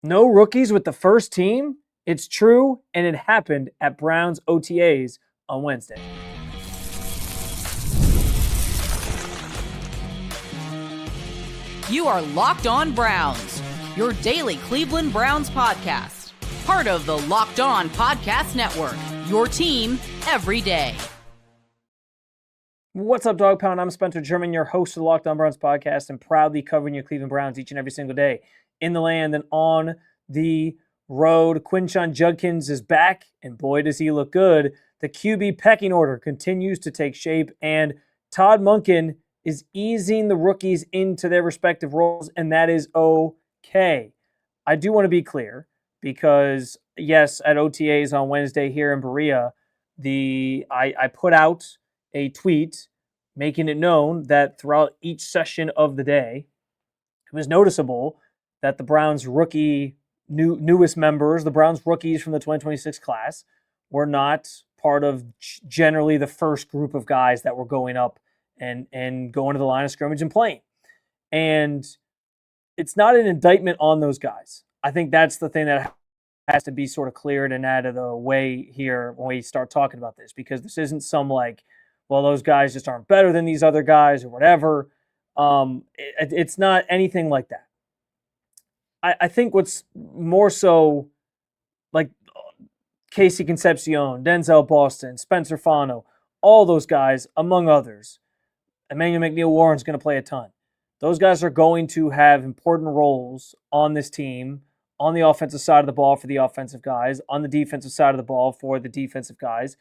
No rookies with the first team? It's true, and it happened at Browns OTAs on Wednesday. You are Locked On Browns, your daily Cleveland Browns podcast. Part of the Locked On Podcast Network, your team every day. What's up, Dog Pound? I'm Spencer German, your host of the Locked On Browns podcast, and proudly covering your Cleveland Browns each and every single day in the land and on the road. Quinshon Judkins is back, and boy, does he look good. The QB pecking order continues to take shape, and Todd Monken is easing the rookies into their respective roles, and that is okay. I do want to be clear because, yes, at OTAs on Wednesday here in Berea, I put out a tweet making it known that throughout each session of the day, it was noticeable that the Browns newest members, the Browns rookies from the 2026 class, were not part of generally the first group of guys that were going up and going to the line of scrimmage and playing. And it's not an indictment on those guys. I think that's the thing that has to be sort of cleared and out of the way here when we start talking about this, because this isn't some like, well, those guys just aren't better than these other guys or whatever. It's not anything like that. I think what's more so like Casey Concepcion, Denzel Boston, Spencer Fano, all those guys, among others. Emmanuel McNeil-Warren is going to play a ton. Those guys are going to have important roles on this team, on the offensive side of the ball for the offensive guys, on the defensive side of the ball for the defensive guys.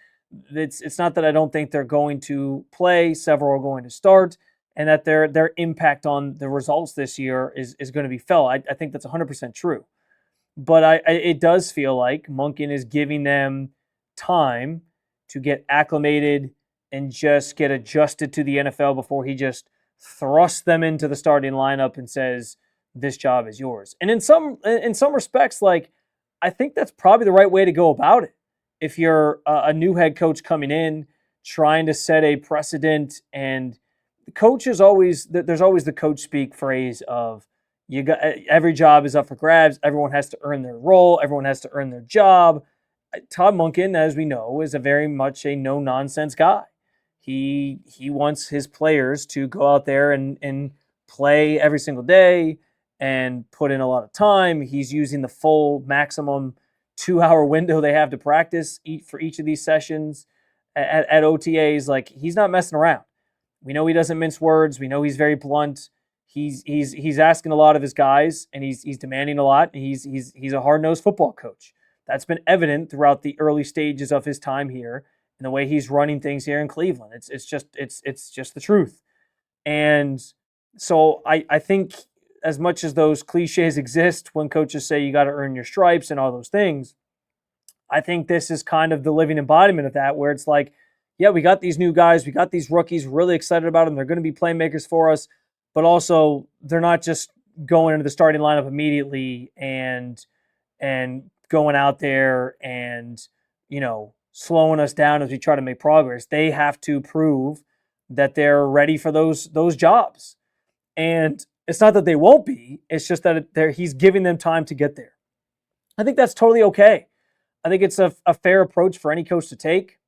It's not that I don't think they're going to play. Several are going to start, and that their impact on the results this year is going to be felt. I think that's 100% true. But it does feel like Monken is giving them time to get acclimated and just get adjusted to the NFL before he just thrusts them into the starting lineup and says, this job is yours. And in some respects, like, I think that's probably the right way to go about it. If you're a new head coach coming in, trying to set a precedent, and the coach is always, there's always the coach speak phrase of, every job is up for grabs. Everyone has to earn their role. Everyone has to earn their job. Todd Monken, as we know, is a very much a no-nonsense guy. He wants his players to go out there and play every single day and put in a lot of time. He's using the full maximum 2-hour window they have to practice for each of these sessions at OTAs. Like, he's not messing around. We know he doesn't mince words. We know he's very blunt. He's asking a lot of his guys, and he's demanding a lot. He's a hard-nosed football coach. That's been evident throughout the early stages of his time here and the way he's running things here in Cleveland. It's just the truth. And so I think, as much as those cliches exist when coaches say you got to earn your stripes and all those things, I think this is kind of the living embodiment of that, where it's like, yeah, we got these new guys, we got these rookies, really excited about them. They're going to be playmakers for us, but also they're not just going into the starting lineup immediately and going out there and, slowing us down as we try to make progress. They have to prove that they're ready for those jobs. And it's not that they won't be. It's just that he's giving them time to get there. I think that's totally okay. I think it's a fair approach for any coach to take.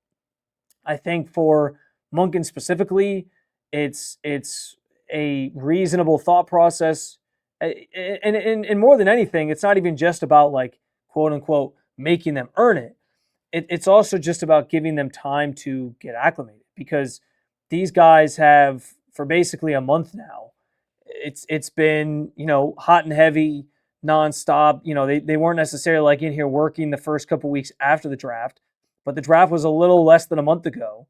I think for Monken specifically, it's a reasonable thought process. And more than anything, it's not even just about, like, quote unquote, making them earn it. It's also just about giving them time to get acclimated, because these guys have, for basically a month now, it's been, hot and heavy, nonstop. They weren't necessarily like in here working the first couple weeks after the draft, but the draft was a little less than a month ago.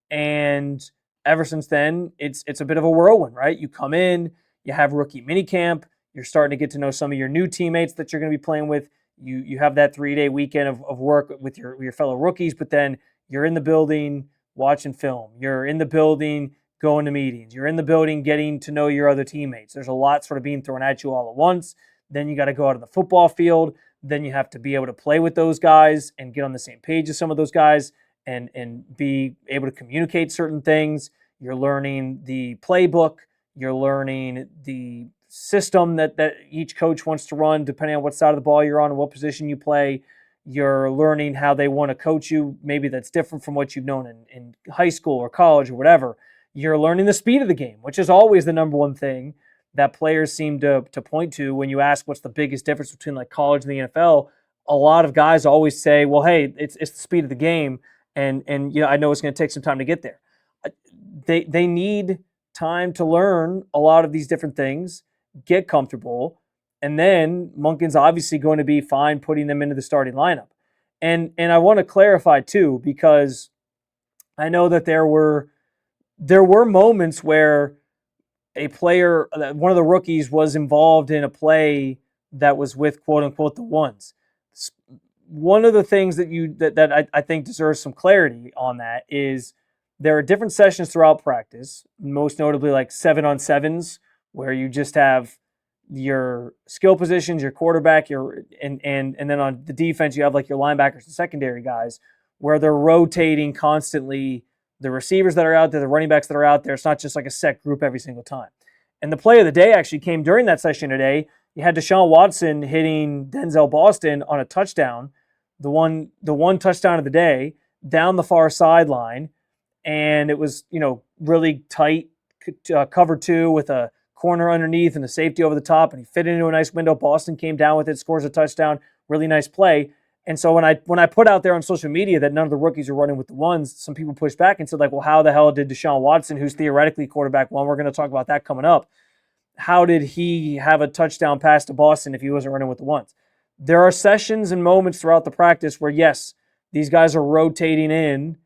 And ever since then, it's a bit of a whirlwind, right? You come in, you have rookie minicamp, you're starting to get to know some of your new teammates that you're going to be playing with. You have that 3-day weekend of work with your fellow rookies, but then you're in the building watching film. You're in the building going to meetings. You're in the building getting to know your other teammates. There's a lot sort of being thrown at you all at once. Then you got to go out on the football field. Then you have to be able to play with those guys and get on the same page as some of those guys and be able to communicate certain things. You're learning the playbook. You're learning the system that each coach wants to run, depending on what side of the ball you're on and what position you play. You're learning how they want to coach you. Maybe that's different from what you've known in high school or college or whatever. You're learning the speed of the game, which is always the number one thing that players seem to point to when you ask what's the biggest difference between like college and the NFL. A lot of guys always say, well, hey, it's the speed of the game, and I know it's going to take some time to get there. They need time to learn a lot of these different things, get comfortable, and then Monken's obviously going to be fine putting them into the starting lineup. And I want to clarify too, because I know that there were moments where a player, one of the rookies, was involved in a play that was with quote unquote the ones. One of the things that I think deserves some clarity on that is there are different sessions throughout practice, most notably like 7-on-7s, where you just have your skill positions, your quarterback, and then on the defense you have like your linebackers and secondary guys, where they're rotating constantly the receivers that are out there, the running backs that are out there. It's not just like a set group every single time. And the play of the day actually came during that session today. You had Deshaun Watson hitting Denzel Boston on a touchdown, the one touchdown of the day, down the far sideline, and it was really tight, cover two with a corner underneath and the safety over the top, and he fit into a nice window. Boston came down with it, scores a touchdown, really nice play. And so when I put out there on social media that none of the rookies are running with the ones, some people pushed back and said, like, well, how the hell did Deshaun Watson, who's theoretically quarterback one, we're going to talk about that coming up, how did he have a touchdown pass to Boston if he wasn't running with the ones? There are sessions and moments throughout the practice where, yes, these guys are rotating in,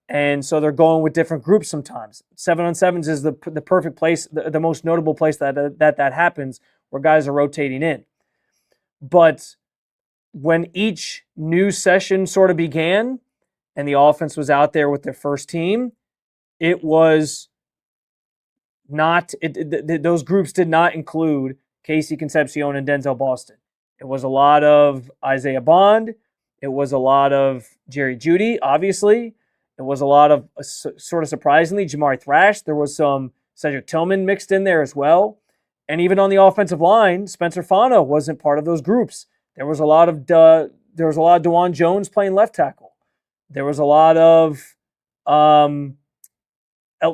and so they're going with different groups sometimes. 7-on-7s is the perfect place, the most notable place that happens, where guys are rotating in. But when each new session sort of began and the offense was out there with their first team, it was not, those groups did not include Casey Concepcion and Denzel Boston. It was a lot of Isaiah Bond. It was a lot of Jerry Jeudy, obviously. It was a lot of, sort of surprisingly, Jamari Thrash. There was some Cedric Tillman mixed in there as well. And even on the offensive line, Spencer Fano wasn't part of those groups. There was a lot of DeJuan Jones playing left tackle. There was a lot of Elton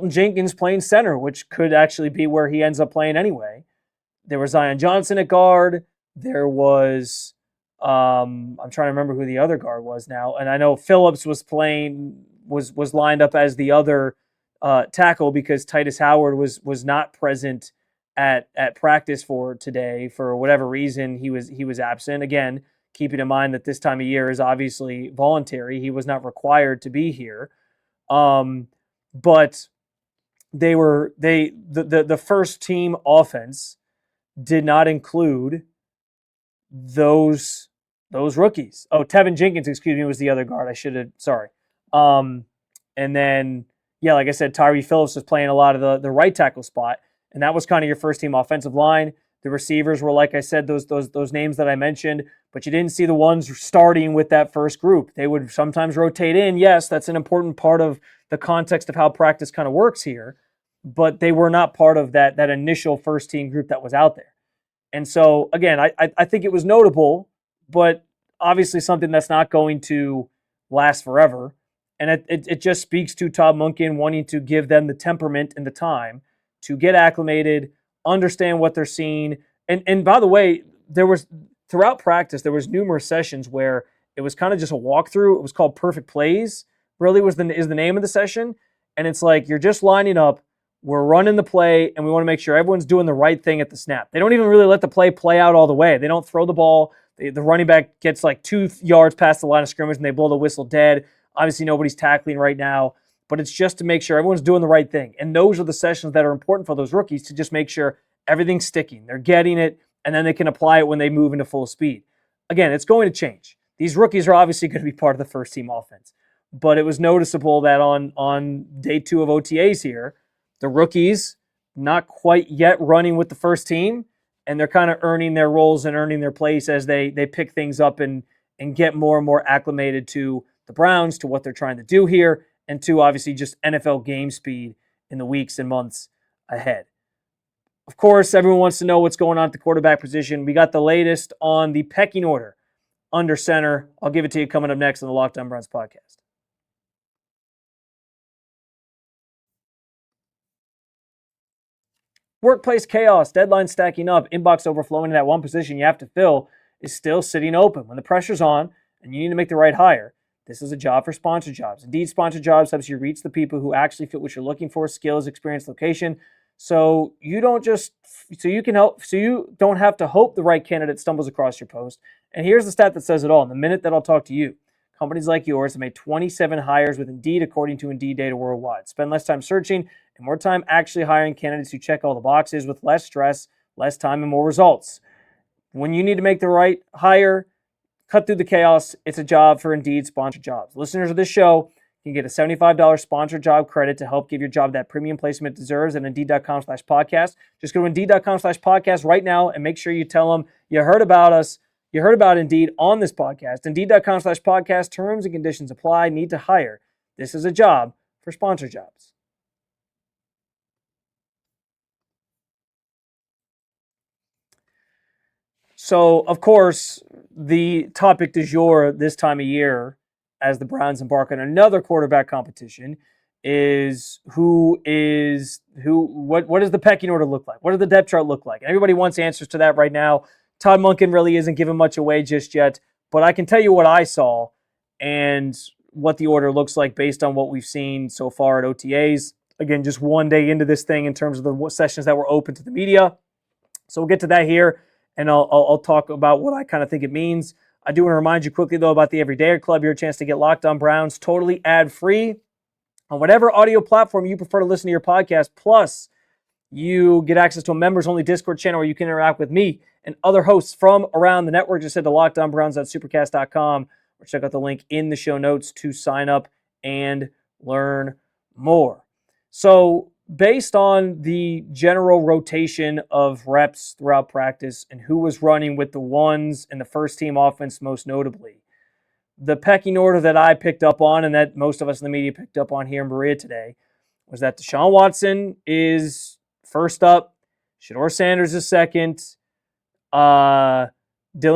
Jenkins playing center, which could actually be where he ends up playing anyway. There was Zion Johnson at guard. There was I'm trying to remember who the other guard was now, and I know Phillips was lined up as the other tackle because Titus Howard was not present at practice for today for whatever reason. He was absent. Again, keeping in mind that this time of year is obviously voluntary. He was not required to be here. But the first team offense did not include those rookies. Oh, Tevin Jenkins, excuse me, was the other guard. Sorry. And then, yeah, like I said, Tyree Phillips was playing a lot of the right tackle spot. And that was kind of your first team offensive line. The receivers were, like I said, those names that I mentioned, but you didn't see the ones starting with that first group. They would sometimes rotate in. Yes, that's an important part of the context of how practice kind of works here, but they were not part of that initial first team group that was out there. And so, again, I think it was notable, but obviously something that's not going to last forever. And it just speaks to Todd Monken wanting to give them the temperament and the time to get acclimated, understand what they're seeing. And by the way, throughout practice, there was numerous sessions where it was kind of just a walkthrough. It was called Perfect Plays, really is the name of the session. And it's like you're just lining up, we're running the play, and we want to make sure everyone's doing the right thing at the snap. They don't even really let the play out all the way. They don't throw the ball. The running back gets like 2 yards past the line of scrimmage, and they blow the whistle dead. Obviously, nobody's tackling right now, but it's just to make sure everyone's doing the right thing. And those are the sessions that are important for those rookies to just make sure everything's sticking. They're getting it, and then they can apply it when they move into full speed. Again, it's going to change. These rookies are obviously going to be part of the first team offense. But it was noticeable that on day 2 of OTAs here, the rookies not quite yet running with the first team, and they're kind of earning their roles and earning their place as they pick things up and get more and more acclimated to the Browns, to what they're trying to do here, and to obviously just NFL game speed in the weeks and months ahead. Of course, everyone wants to know what's going on at the quarterback position. We got the latest on the pecking order under center. I'll give it to you coming up next on the Locked On Browns podcast. Workplace chaos, deadline stacking up, inbox overflowing, and that one position you have to fill is still sitting open. When the pressure's on and you need to make the right hire, this is a job for sponsor jobs. Indeed, sponsor jobs helps you reach the people who actually fit what you're looking for: skills, experience, location. So you don't have to hope the right candidate stumbles across your post. And here's the stat that says it all. In the minute that I'll talk to you, companies like yours have made 27 hires with Indeed, according to Indeed data worldwide. Spend less time searching and more time actually hiring candidates who check all the boxes with less stress, less time, and more results. When you need to make the right hire, cut through the chaos, it's a job for Indeed sponsored jobs. Listeners of this show can get a $75 sponsored job credit to help give your job that premium placement it deserves at Indeed.com/podcast. Just go to Indeed.com/podcast right now and make sure you tell them you heard about us. You heard about Indeed on this podcast. Indeed.com/podcast. Terms and conditions apply. Need to hire. This is a job for sponsor jobs. So, of course, the topic du jour this time of year, as the Browns embark on another quarterback competition, is what does the pecking order look like? What does the depth chart look like? Everybody wants answers to that right now. Todd Monken really isn't giving much away just yet, but I can tell you what I saw and what the order looks like based on what we've seen so far at OTAs. Again, just one day into this thing in terms of the sessions that were open to the media. So we'll get to that here, and I'll talk about what I kind of think it means. I do want to remind you quickly, though, about the Everydayer Club. Your chance to get Locked On Browns totally ad-free on whatever audio platform you prefer to listen to your podcast. Plus, you get access to a members-only Discord channel where you can interact with me and other hosts from around the network. Just head to LockedOnBrowns.supercast.com or check out the link in the show notes to sign up and learn more. So, based on the general rotation of reps throughout practice and who was running with the ones in the first team offense most notably, the pecking order that I picked up on and that most of us in the media picked up on here in Berea today was that Deshaun Watson is first up, Shedeur Sanders is second, Dylan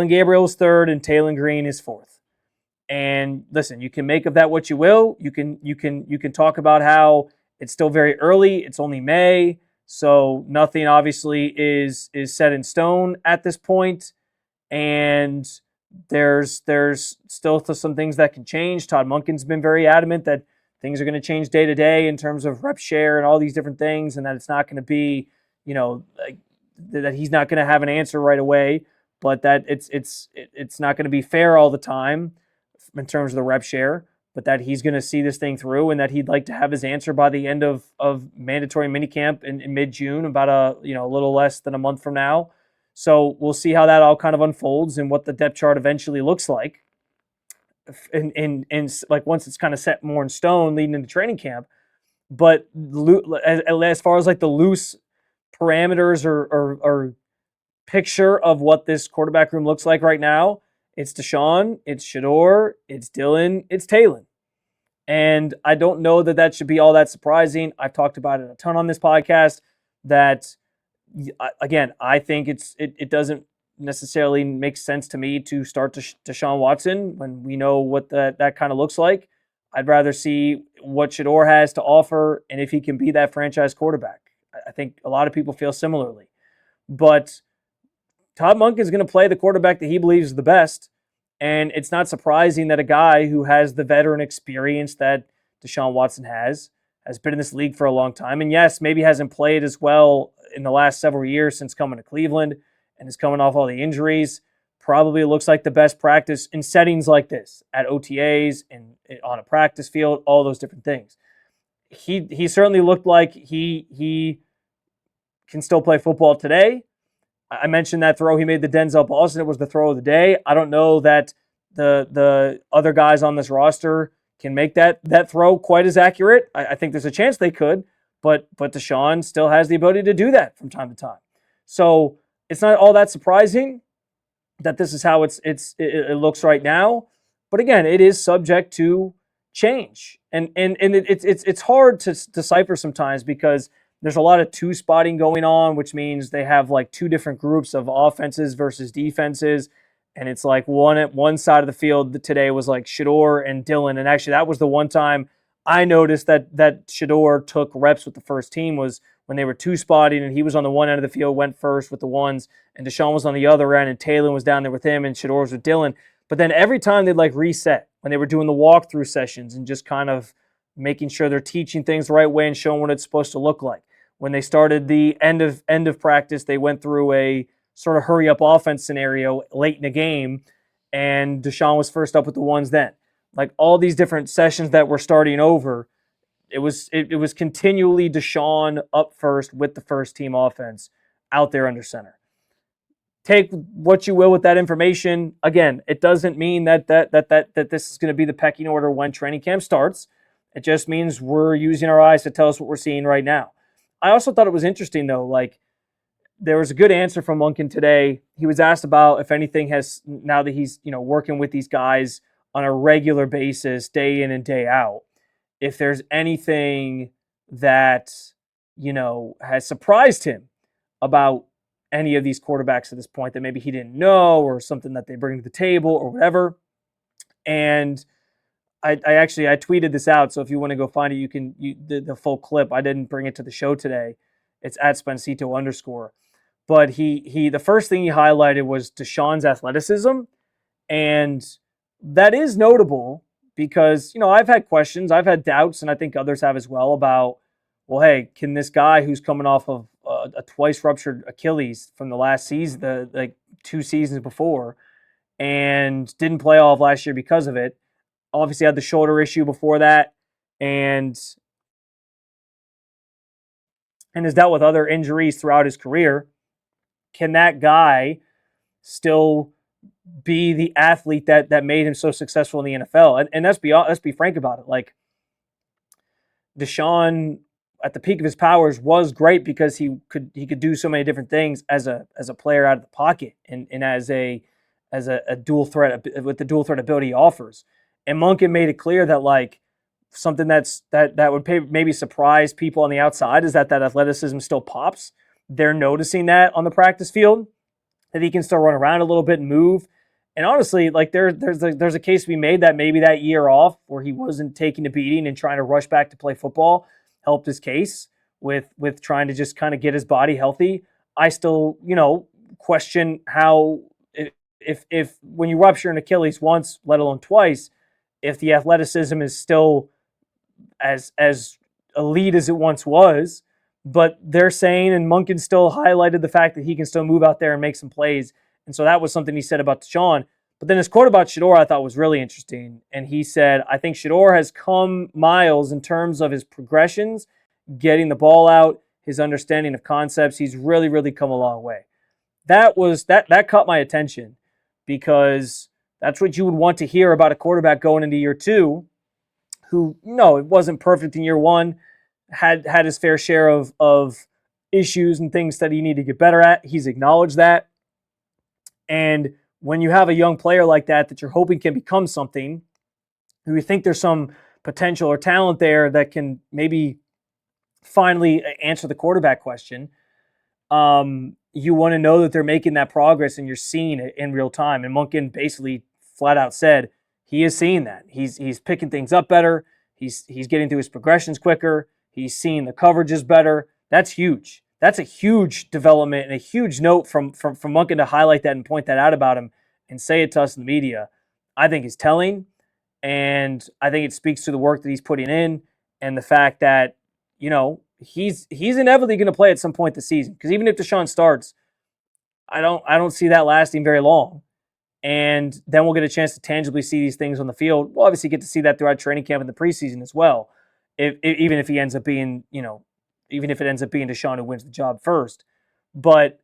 Gabriel is third, and Taylor Green is fourth. And listen, you can make of that what you will. You can talk about how it's still very early. It's only May, so nothing obviously is set in stone at this point. And there's still some things that can change. Todd Monken's been very adamant that things are going to change day to day in terms of rep share and all these different things, and that it's not going to be, that he's not going to have an answer right away, but that it's not going to be fair all the time in terms of the rep share, but that he's going to see this thing through and that he'd like to have his answer by the end of mandatory minicamp in mid-June, about a little less than a month from now. So we'll see how that all kind of unfolds and what the depth chart eventually looks like. And like once it's kind of set more in stone leading into training camp. But as far as like the loose parameters or picture of what this quarterback room looks like right now, it's Deshaun, it's Shedeur, it's Dylan, it's Taylor. And I don't know that should be all that surprising. I've talked about it a ton on this podcast that, again, I think it doesn't necessarily make sense to me to start Deshaun Watson when we know what that kind of looks like. I'd rather see what Shedeur has to offer and if he can be that franchise quarterback. I think a lot of people feel similarly. But Todd Monken is going to play the quarterback that he believes is the best, and it's not surprising that a guy who has the veteran experience that Deshaun Watson has been in this league for a long time, and yes, maybe hasn't played as well in the last several years since coming to Cleveland and is coming off all the injuries. Probably looks like the best practice in settings like this, at OTAs and on a practice field, all those different things. He certainly looked like he can still play football today. I mentioned that throw he made to Denzel Boston. It was the throw of the day. I don't know that the other guys on this roster can make that throw quite as accurate. I think there's a chance they could, but Deshaun still has the ability to do that from time to time. So it's not all that surprising that this is how it looks right now. But again, it is subject to change, and it's hard to decipher sometimes because there's a lot of two spotting going on, which means they have like two different groups of offenses versus defenses. And it's like one side of the field today was like Shador and Dillon. And actually that was the one time I noticed that Shador took reps with the first team was when they were two spotting and he was on the one end of the field, went first with the ones, and Deshaun was on the other end and Taylor was down there with him and Shador was with Dillon. But then every time they'd like reset when they were doing the walkthrough sessions and just kind of making sure they're teaching things the right way and showing what it's supposed to look like. When they started the end of practice, they went through a sort of hurry up offense scenario late in the game, and Deshaun was first up with the ones then. Like all these different sessions that were starting over, it was continually Deshaun up first with the first team offense out there under center. Take what you will with that information. Again, it doesn't mean that this is going to be the pecking order when training camp starts. It just means we're using our eyes to tell us what we're seeing right now. I also thought it was interesting, though, like there was a good answer from Monken today. He was asked about if anything has, now that he's working with these guys on a regular basis, day in and day out, if there's anything that, has surprised him about any of these quarterbacks at this point that maybe he didn't know or something that they bring to the table or whatever. And I tweeted this out, so if you want to go find it, you can the full clip. I didn't bring it to the show today. It's at Spencito_. But he the first thing he highlighted was Deshaun's athleticism, and that is notable because I've had questions, I've had doubts, and I think others have as well about, well, hey, can this guy who's coming off of a twice ruptured Achilles from the last season, the 2 seasons before, and didn't play all of last year because of it. Obviously had the shoulder issue before that and has dealt with other injuries throughout his career. Can that guy still be the athlete that made him so successful in the NFL? And let's be frank about it. Like Deshaun at the peak of his powers was great because he could do so many different things as a player out of the pocket and as a dual threat with the dual threat ability he offers. And Monken made it clear that like something that would maybe surprise people on the outside is that athleticism still pops. They're noticing that on the practice field, that he can still run around a little bit and move. And honestly, like there's a case to be made that maybe that year off where he wasn't taking a beating and trying to rush back to play football helped his case with trying to just kind of get his body healthy. I still, question how if when you rupture an Achilles once, let alone twice, if the athleticism is still as elite as it once was. But they're saying, and Monken still highlighted the fact that he can still move out there and make some plays. And so that was something he said about Deshaun. But then his quote about Shador I thought was really interesting. And he said, I think Shador has come miles in terms of his progressions, getting the ball out, his understanding of concepts. He's really, really come a long way. That caught my attention because that's what you would want to hear about a quarterback going into year 2 who, it wasn't perfect in year 1, had his fair share of issues and things that he needed to get better at. He's acknowledged that. And when you have a young player like that you're hoping can become something, who you think there's some potential or talent there that can maybe finally answer the quarterback question, you want to know that they're making that progress and you're seeing it in real time. And Monken basically flat out said he is seeing that. He's picking things up better. He's getting through his progressions quicker. He's seeing the coverages better. That's huge. That's a huge development and a huge note from Monken to highlight that and point that out about him and say it to us in the media. I think is telling, and I think it speaks to the work that he's putting in and the fact that, he's inevitably going to play at some point this season. Because even if Deshaun starts, I don't see that lasting very long. And then we'll get a chance to tangibly see these things on the field. We'll obviously get to see that throughout training camp and the preseason as well. Even if he ends up being, even if it ends up being Deshaun who wins the job first. But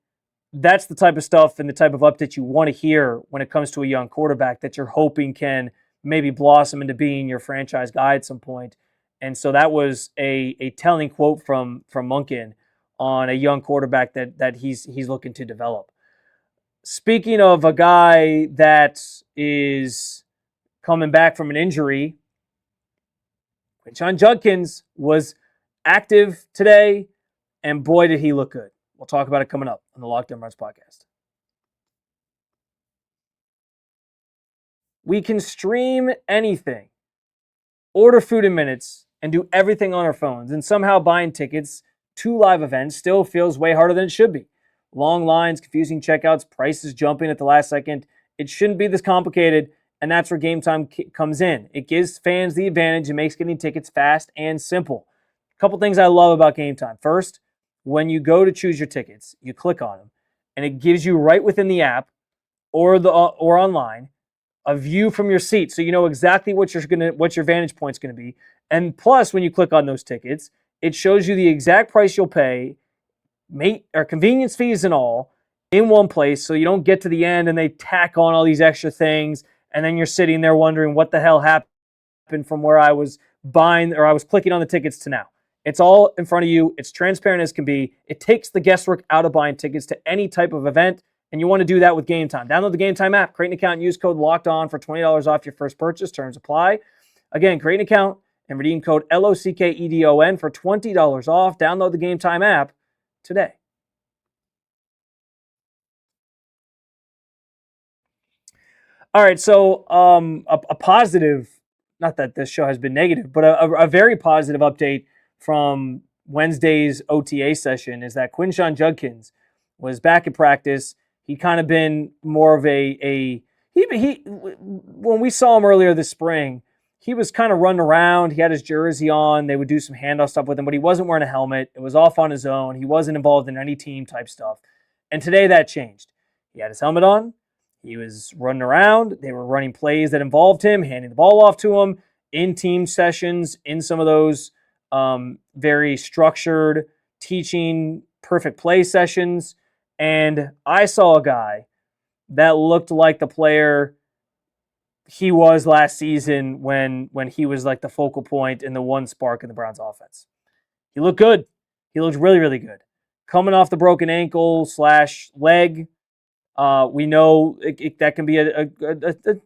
that's the type of stuff and the type of update you want to hear when it comes to a young quarterback that you're hoping can maybe blossom into being your franchise guy at some point. And so that was a telling quote from Monken on a young quarterback that he's looking to develop. Speaking of a guy that is coming back from an injury, Quinshon Judkins was active today, And boy, did he look good. We'll talk about it coming up on the Locked On Browns podcast. We can stream anything, order food in minutes, and do everything on our phones. And somehow buying tickets to live events still feels way harder than it should be. Long lines, confusing checkouts, prices jumping at the last second. It shouldn't be this complicated, and that's where Gametime comes in. It gives fans the advantage and makes getting tickets fast and simple. A couple things I love about Gametime. First, when you go to choose your tickets, you click on them, and it gives you right within the app or online a view from your seat, so you know exactly what your vantage point's going to be. And plus, when you click on those tickets, it shows you the exact price you'll pay, convenience fees and all, in one place, so you don't get to the end and they tack on all these extra things, and then you're sitting there wondering what the hell happened from where I was buying or I was clicking on the tickets to now. It's all in front of you. It's transparent as can be. It takes the guesswork out of buying tickets to any type of event, and you want to do that with Gametime. Download the Gametime app, create an account, and use code LOCKEDON for $20 off your first purchase. Terms apply. Again, create an account and redeem code LOCKEDON for $20 off. Download the Gametime app today. All right, so a positive, not that this show has been negative, but a very positive update from Wednesday's OTA session is that Quinshon Judkins was back at practice. He kind of been more of he when we saw him earlier this spring, he was kind of running around. He had his jersey on. They would do some handoff stuff with him, but he wasn't wearing a helmet. It was off on his own. He wasn't involved in any team type stuff. And today that changed. He had his helmet on. He was running around. They were running plays that involved him, handing the ball off to him in team sessions, in some of those very structured teaching perfect play sessions. And I saw a guy that looked like the player he was last season when he was like the focal point and the one spark in the Browns offense. He looked good. He looked really, really good. Coming off the broken ankle / leg, we know that can be a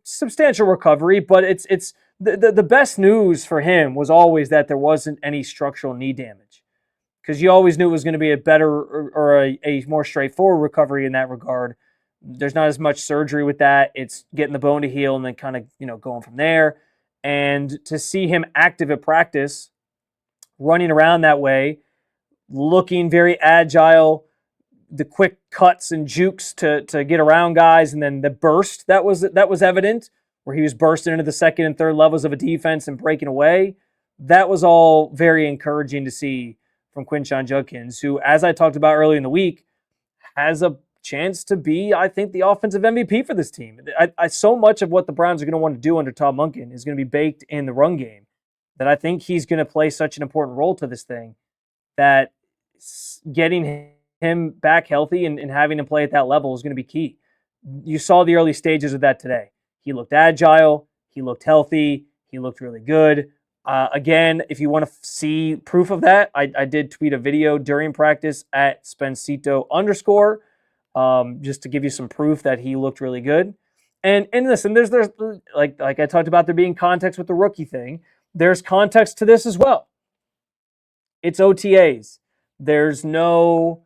substantial recovery, but it's the best news for him was always that there wasn't any structural knee damage, because you always knew it was going to be a better or a more straightforward recovery in that regard. There's not as much surgery with that. It's getting the bone to heal and then kind of going from there. And to see him active at practice, running around that way, looking very agile, the quick cuts and jukes to get around guys, and then the burst that was evident, where he was bursting into the second and third levels of a defense and breaking away. That was all very encouraging to see from Quinshon Judkins, who, as I talked about earlier in the week, has a chance to be, I think, the offensive MVP for this team. So much of what the Browns are going to want to do under Todd Monken is going to be baked in the run game, that I think he's going to play such an important role to this thing, that getting him back healthy and having him play at that level is going to be key. You saw the early stages of that today. He looked agile. He looked healthy. He looked really good. Again, if you want to see proof of that, I did tweet a video during practice at Spencito_, just to give you some proof that he looked really good. And listen, there's like I talked about there being context with the rookie thing. There's context to this as well. It's OTAs. There's no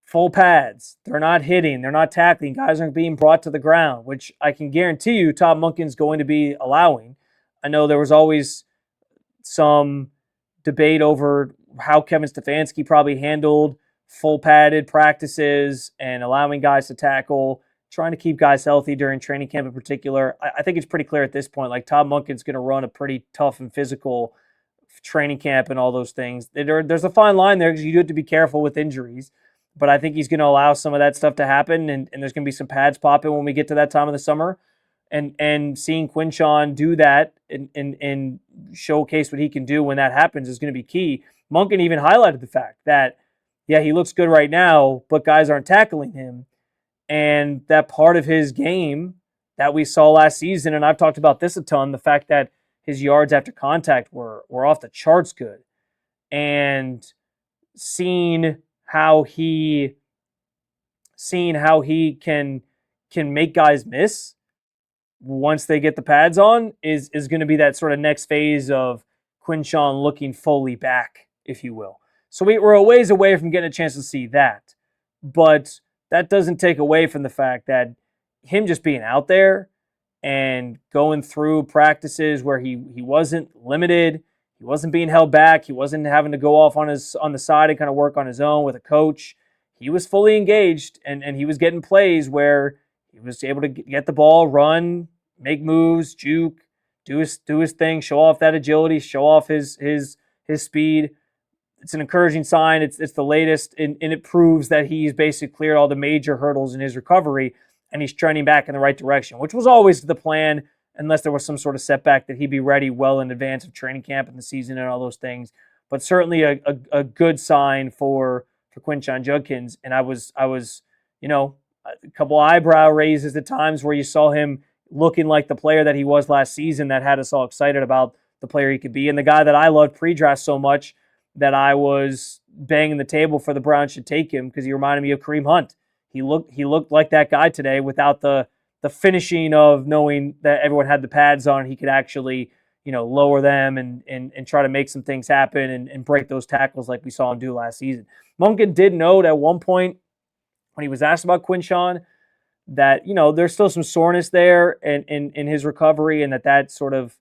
full pads. They're not hitting. They're not tackling. Guys aren't being brought to the ground, which I can guarantee you Todd Monken's going to be allowing. I know there was always some debate over how Kevin Stefanski probably handled full padded practices and allowing guys to tackle, trying to keep guys healthy during training camp in particular. I think it's pretty clear at this point, like Todd Monken's going to run a pretty tough and physical training camp and all those things. There's a fine line there because you do have to be careful with injuries, but I think he's going to allow some of that stuff to happen, and there's going to be some pads popping when we get to that time of the summer. And seeing Quinshon do that and showcase what he can do when that happens is going to be key. Monken even highlighted the fact that, yeah, he looks good right now, but guys aren't tackling him. And that part of his game that we saw last season, and I've talked about this a ton, the fact that his yards after contact were off the charts good. And seeing how he can make guys miss once they get the pads on is going to be that sort of next phase of Quinshon looking fully back, if you will. So we were a ways away from getting a chance to see that. But that doesn't take away from the fact that him just being out there and going through practices where he wasn't limited, he wasn't being held back, he wasn't having to go off on the side and kind of work on his own with a coach. He was fully engaged, and he was getting plays where he was able to get the ball, run, make moves, juke, do his thing, show off that agility, show off his speed. It's an encouraging sign. It's the latest, and it proves that he's basically cleared all the major hurdles in his recovery, and he's trending back in the right direction, which was always the plan, unless there was some sort of setback, that he'd be ready well in advance of training camp and the season and all those things. But certainly a good sign for Quinshon Judkins. And I was, a couple eyebrow raises at times where you saw him looking like the player that he was last season that had us all excited about the player he could be. And the guy that I loved pre-draft so much that I was banging the table for the Browns should take him because he reminded me of Kareem Hunt. He looked like that guy today without the finishing of knowing that everyone had the pads on. He could actually, lower them and try to make some things happen and break those tackles like we saw him do last season. Monken did note at one point when he was asked about Quinshon that, there's still some soreness there in his recovery, and that sort of,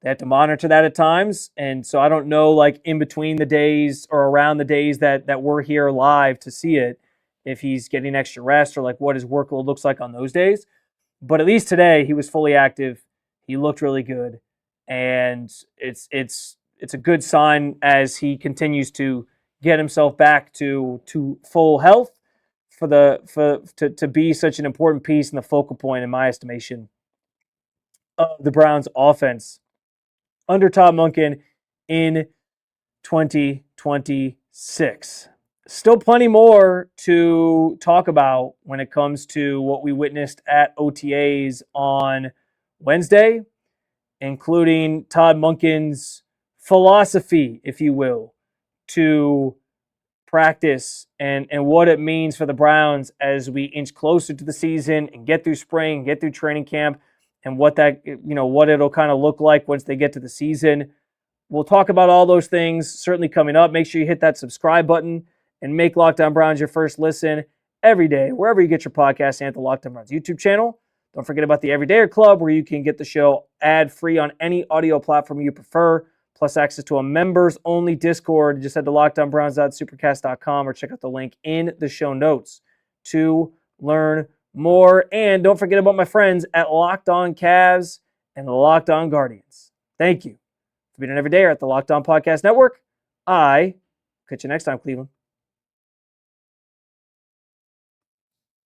they have to monitor that at times. And so I don't know, like in between the days or around the days that we're here live to see it, if he's getting extra rest or like what his workload looks like on those days. But at least today he was fully active. He looked really good. And it's a good sign as he continues to get himself back to full health to be such an important piece and the focal point, in my estimation, of the Browns offense under Todd Monken in 2026. Still plenty more to talk about when it comes to what we witnessed at OTAs on Wednesday, including Todd Monken's philosophy, if you will, to practice and what it means for the Browns as we inch closer to the season and get through spring, get through training camp, and what it'll kind of look like once they get to the season. We'll talk about all those things certainly coming up. Make sure you hit that subscribe button and make Locked On Browns your first listen every day, wherever you get your podcast, and at the Locked On Browns YouTube channel. Don't forget about the Everydayer Club, where you can get the show ad-free on any audio platform you prefer, plus access to a members-only Discord. Just head to lockedonbrowns.supercast.com or check out the link in the show notes to learn more. And don't forget about my friends at Locked On Cavs and the Locked On Guardians. Thank you for being an Everydayer at the Locked On Podcast Network. Catch you next time, Cleveland.